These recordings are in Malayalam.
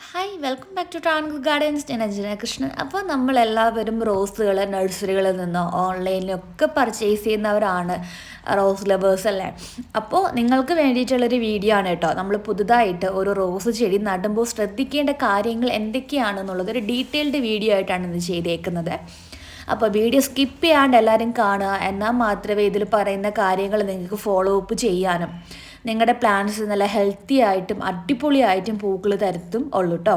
Hi welcome back to Travancore Gardens. ഞാൻ അഞ്ജന കൃഷ്ണൻ. അപ്പോൾ നമ്മളെല്ലാവരും റോസുകൾ നഴ്സറികളിൽ നിന്നോ ഓൺലൈനിലൊക്കെ പർച്ചേസ് ചെയ്യുന്നവരാണ്, റോസ് ലവേഴ്സ് അല്ലേ. അപ്പോൾ നിങ്ങൾക്ക് വേണ്ടിയിട്ടുള്ളൊരു വീഡിയോ ആണ് കേട്ടോ. നമ്മൾ പുതുതായിട്ട് ഒരു റോസ് ചെടി നടുമ്പോൾ ശ്രദ്ധിക്കേണ്ട കാര്യങ്ങൾ എന്തൊക്കെയാണെന്നുള്ളത് ഒരു ഡീറ്റെയിൽഡ് വീഡിയോ ആയിട്ടാണ് ഇന്ന് ചെയ്തേക്കുന്നത്. അപ്പോൾ വീഡിയോ സ്കിപ്പ് ചെയ്യാണ്ട് എല്ലാവരും കാണുക, എന്നാൽ മാത്രമേ ഇതിൽ പറയുന്ന കാര്യങ്ങൾ നിങ്ങൾക്ക് ഫോളോ അപ്പ് ചെയ്യാനും നിങ്ങളുടെ പ്ലാന്റ്സ് നല്ല ഹെൽത്തി ആയിട്ടും അടിപൊളിയായിട്ടും പൂക്കൾ തരത്തും ഉള്ളൂ കേട്ടോ.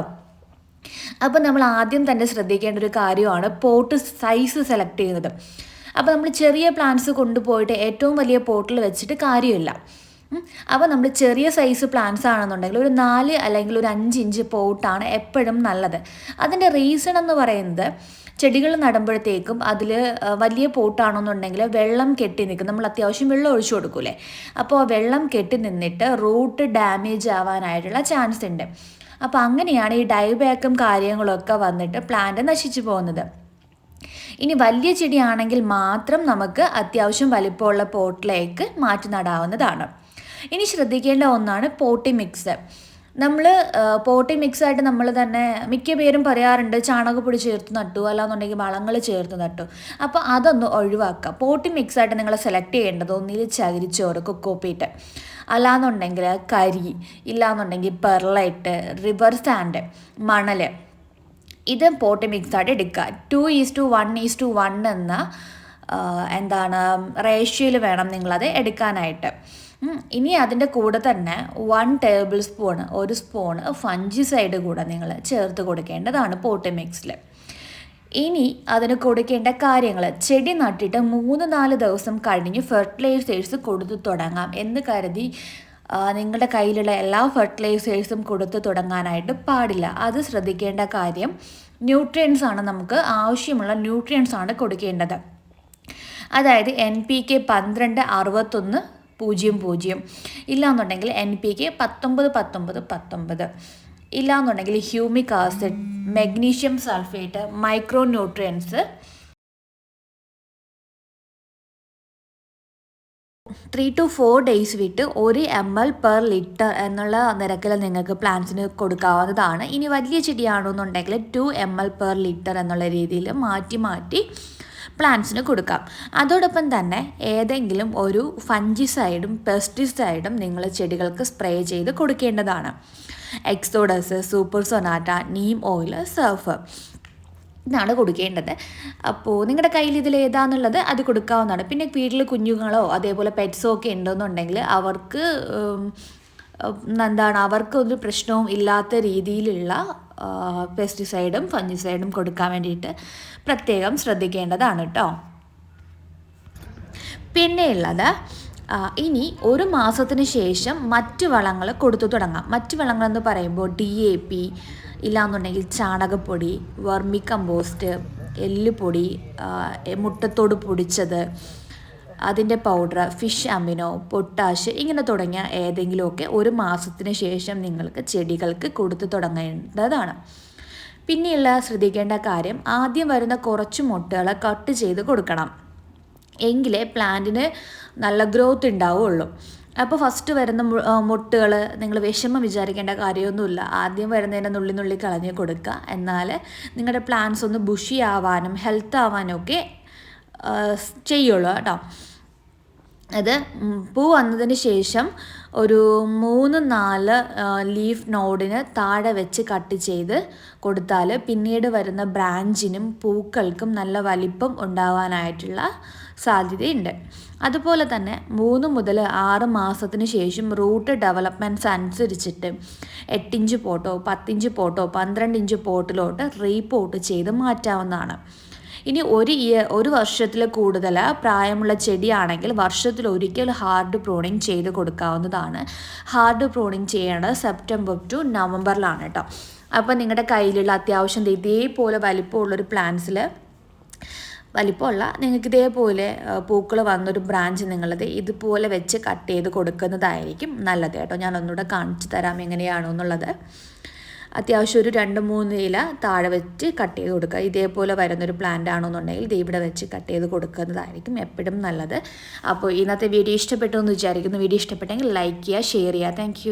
അപ്പോൾ നമ്മൾ ആദ്യം തന്നെ ശ്രദ്ധിക്കേണ്ട ഒരു കാര്യമാണ് പോട്ട് സൈസ് സെലക്ട് ചെയ്യുന്നത്. അപ്പോൾ നമ്മൾ ചെറിയ പ്ലാന്റ്സ് കൊണ്ടുപോയിട്ട് ഏറ്റവും വലിയ പോട്ടിൽ വെച്ചിട്ട് കാര്യമില്ല. അപ്പോൾ നമ്മൾ ചെറിയ സൈസ് പ്ലാന്റ്സ് ആണെന്നുണ്ടെങ്കിൽ ഒരു 4 അല്ലെങ്കിൽ ഒരു 5 ഇഞ്ച് പോട്ടാണ് എപ്പോഴും നല്ലത്. അതിൻ്റെ റീസൺ എന്ന് പറയുന്നത്, ചെടികൾ നടുമ്പോഴത്തേക്കും അതിൽ വലിയ പോട്ടാണെന്നുണ്ടെങ്കിൽ വെള്ളം കെട്ടി നിൽക്കും. നമ്മൾ അത്യാവശ്യം വെള്ളം ഒഴിച്ചു കൊടുക്കൂലേ, അപ്പോൾ വെള്ളം കെട്ടി നിന്നിട്ട് റൂട്ട് ഡാമേജ് ആവാനായിട്ടുള്ള ചാൻസ് ഉണ്ട്. അപ്പോൾ അങ്ങനെയാണ് ഈ ഡൈബാക്കും കാര്യങ്ങളൊക്കെ വന്നിട്ട് പ്ലാന്റ് നശിച്ചു പോകുന്നത്. ഇനി വലിയ ചെടിയാണെങ്കിൽ മാത്രം നമുക്ക് അത്യാവശ്യം വലിപ്പമുള്ള പോട്ടിലേക്ക് മാറ്റി നടാവുന്നതാണ്. ഇനി ശ്രദ്ധിക്കേണ്ട ഒന്നാണ് പോട്ടി മിക്സ്. നമ്മൾ പോട്ടി മിക്സായിട്ട് നമ്മൾ തന്നെ മിക്ക പേരും പറയാറുണ്ട് ചാണകപ്പൊടി ചേർത്ത് നട്ടു, അല്ലാന്നുണ്ടെങ്കിൽ വളങ്ങൾ ചേർത്ത് നട്ടു. അപ്പോൾ അതൊന്ന് ഒഴിവാക്കുക. പോട്ടി മിക്സായിട്ട് നിങ്ങൾ സെലക്ട് ചെയ്യേണ്ടത് ഒന്നിൽ ചകിരിച്ചോറ്, കൊക്കോപ്പീറ്റ്, അല്ലാന്നുണ്ടെങ്കിൽ കരി, ഇല്ലാന്നുണ്ടെങ്കിൽ പെർലൈറ്റ്, റിവർ സാൻഡ്, മണൽ, ഇത് പോട്ടി മിക്സായിട്ട് എടുക്കുക. 2:1:1 എന്ന റേഷ്യോയിൽ വേണം നിങ്ങളത് എടുക്കാനായിട്ട്. ഇനി അതിൻ്റെ കൂടെ തന്നെ 1 ടേബിൾ സ്പൂൺ, ഒരു സ്പൂണ് ഫംഗിസൈഡ് കൂടെ നിങ്ങൾ ചേർത്ത് കൊടുക്കേണ്ടതാണ് പോട്ടി മിക്സിൽ. ഇനി അതിന് കൊടുക്കേണ്ട കാര്യങ്ങൾ, ചെടി നട്ടിട്ട് 3-4 ദിവസം കഴിഞ്ഞ് ഫെർട്ടിലൈസേഴ്സ് കൊടുത്തു തുടങ്ങാം എന്ന് കരുതി നിങ്ങളുടെ കയ്യിലുള്ള എല്ലാ ഫെർട്ടിലൈസേഴ്സും കൊടുത്തു തുടങ്ങാനായിട്ട് പാടില്ല. അത് ശ്രദ്ധിക്കേണ്ട കാര്യം, ന്യൂട്രിയൻസ് ആണ്, നമുക്ക് ആവശ്യമുള്ള ന്യൂട്രിയൻസ് ആണ് കൊടുക്കേണ്ടത്. അതായത് NPK 12-61-00, ഇല്ലാന്നുണ്ടെങ്കിൽ NPK 19-19-19, ഇല്ലാന്നുണ്ടെങ്കിൽ humic acid, magnesium sulphate, micro nutrients 3 to 4 days വിട്ട് 1 ml/ലിറ്റർ എന്നുള്ള നിരക്കിൽ നിങ്ങൾക്ക് പ്ലാന്റ്സിന് കൊടുക്കാവുന്നതാണ്. ഇനി വലിയ ചെടിയാണെന്നുണ്ടെങ്കിൽ 2 ml/ലിറ്റർ എന്നുള്ള രീതിയിൽ മാറ്റി പ്ലാന്റ്സിന് കൊടുക്കാം. അതോടൊപ്പം തന്നെ ഏതെങ്കിലും ഒരു ഫംഗിസൈഡും പെസ്റ്റിസൈഡും നിങ്ങൾ ചെടികൾക്ക് സ്പ്രേ ചെയ്ത് കൊടുക്കേണ്ടതാണ്. Exodus, super Sonata, Neem oil, surf, ഇതാണ് കൊടുക്കേണ്ടത്. അപ്പോൾ നിങ്ങളുടെ കയ്യിൽ ഇതിൽ ഏതാണെന്നുള്ളത് അത് കൊടുക്കാവുന്നതാണ്. പിന്നെ വീട്ടിൽ കുഞ്ഞുങ്ങളോ അതേപോലെ പെറ്റ്സോ ഒക്കെ ഉണ്ടെന്നുണ്ടെങ്കിൽ അവർക്കൊരു പ്രശ്നവും ഇല്ലാത്ത രീതിയിലുള്ള പെസ്റ്റിസൈഡും ഫംഗിസൈഡും കൊടുക്കാൻ വേണ്ടിയിട്ട് പ്രത്യേകം ശ്രദ്ധിക്കേണ്ടതാണ് കേട്ടോ. പിന്നെയുള്ളത്, ഇനി 1 മാസത്തിന് ശേഷം മറ്റ് വളങ്ങൾ കൊടുത്തു തുടങ്ങാം. മറ്റ് വളങ്ങളെന്ന് പറയുമ്പോൾ DAP, ഇല്ലാന്നുണ്ടെങ്കിൽ ചാണകപ്പൊടി, വർമി കമ്പോസ്റ്റ്, എല്ലുപൊടി, മുട്ടത്തോട് പൊടിച്ചത്, അതിൻ്റെ പൗഡർ, ഫിഷ് അമിനോ, പൊട്ടാഷ്, ഇങ്ങനെ തുടങ്ങിയ ഏതെങ്കിലുമൊക്കെ 1 മാസത്തിന് ശേഷം നിങ്ങൾക്ക് ചെടികൾക്ക് കൊടുത്തു തുടങ്ങേണ്ടതാണ്. പിന്നെയുള്ള ശ്രദ്ധിക്കേണ്ട കാര്യം, ആദ്യം വരുന്ന കുറച്ച് മുട്ടകളെ കട്ട് ചെയ്ത് കൊടുക്കണം, എങ്കിലേ പ്ലാന്റിന് നല്ല ഗ്രോത്ത് ഉണ്ടാവുകയുള്ളൂ. അപ്പോൾ ഫസ്റ്റ് വരുന്ന മുട്ടുകൾ നിങ്ങൾ വിഷമം വിചാരിക്കേണ്ട കാര്യമൊന്നുമില്ല. ആദ്യം വരുന്നതിനെ നുള്ളി കളഞ്ഞ് കൊടുക്കുക. എന്നാൽ നിങ്ങളുടെ പ്ലാന്റ്സ് ഒന്ന് ബുഷി ആവാനും ഹെൽത്ത് ആവാനും ഒക്കെ ചെയ്യുള്ളൂ കേട്ടോ. അത് പൂ വന്നതിന് ശേഷം ഒരു 3-4 ലീഫ് നോഡിന് താഴെ വെച്ച് കട്ട് ചെയ്ത് കൊടുത്താൽ പിന്നീട് വരുന്ന ബ്രാഞ്ചിനും പൂക്കൾക്കും നല്ല വലിപ്പം ഉണ്ടാവാനായിട്ടുള്ള സാധ്യതയുണ്ട്. അതുപോലെ തന്നെ 3 മുതൽ 6 മാസത്തിന് ശേഷം റൂട്ട് ഡെവലപ്മെൻറ്റ്സ് അനുസരിച്ചിട്ട് 8 ഇഞ്ച് പോട്ടോ 10 ഇഞ്ച് പോട്ടോ 12 ഇഞ്ച് പോട്ടിലോട്ട് റീപോട്ട് ചെയ്ത് മാറ്റാവുന്നതാണ്. ഇനി ഒരു വർഷത്തിൽ കൂടുതൽ പ്രായമുള്ള ചെടിയാണെങ്കിൽ വർഷത്തിലൊരിക്കൽ ഹാർഡ് പ്രൂണിങ് ചെയ്ത് കൊടുക്കാവുന്നതാണ്. ഹാർഡ് പ്രൂണിങ് ചെയ്യേണ്ടത് സെപ്റ്റംബർ ടു നവംബറിലാണ് കേട്ടോ. അപ്പോൾ നിങ്ങളുടെ കയ്യിലുള്ള അത്യാവശ്യം ഇതേപോലെ വലിപ്പമുള്ളൊരു പ്ലാന്റ്സിൽ, വലിപ്പമുള്ള നിങ്ങൾക്ക് ഇതേപോലെ പൂക്കൾ വന്നൊരു ബ്രാഞ്ച് നിങ്ങളത് ഇതുപോലെ വെച്ച് കട്ട് ചെയ്ത് കൊടുക്കുന്നതായിരിക്കും നല്ലത് കേട്ടോ. ഞാൻ ഒന്നുകൂടെ കാണിച്ചു തരാം എങ്ങനെയാണോ എന്നുള്ളത്. അത്യാവശ്യം ഒരു 2-3 ഇല താഴെ വെച്ച് കട്ട് ചെയ്ത് കൊടുക്കുക. ഇതേപോലെ വരുന്നൊരു പ്ലാന്റ് ആണെന്നുണ്ടെങ്കിൽ ഇവിടെ വെച്ച് കട്ട് ചെയ്ത് കൊടുക്കുന്നതായിരിക്കും എപ്പോഴും നല്ലത്. അപ്പോൾ ഇന്നത്തെ വീഡിയോ ഇഷ്ടപ്പെട്ടു എന്ന് വിചാരിക്കുന്നു. വീഡിയോ ഇഷ്ടപ്പെട്ടെങ്കിൽ ലൈക്ക് ചെയ്യുക, ഷെയർ ചെയ്യുക. താങ്ക്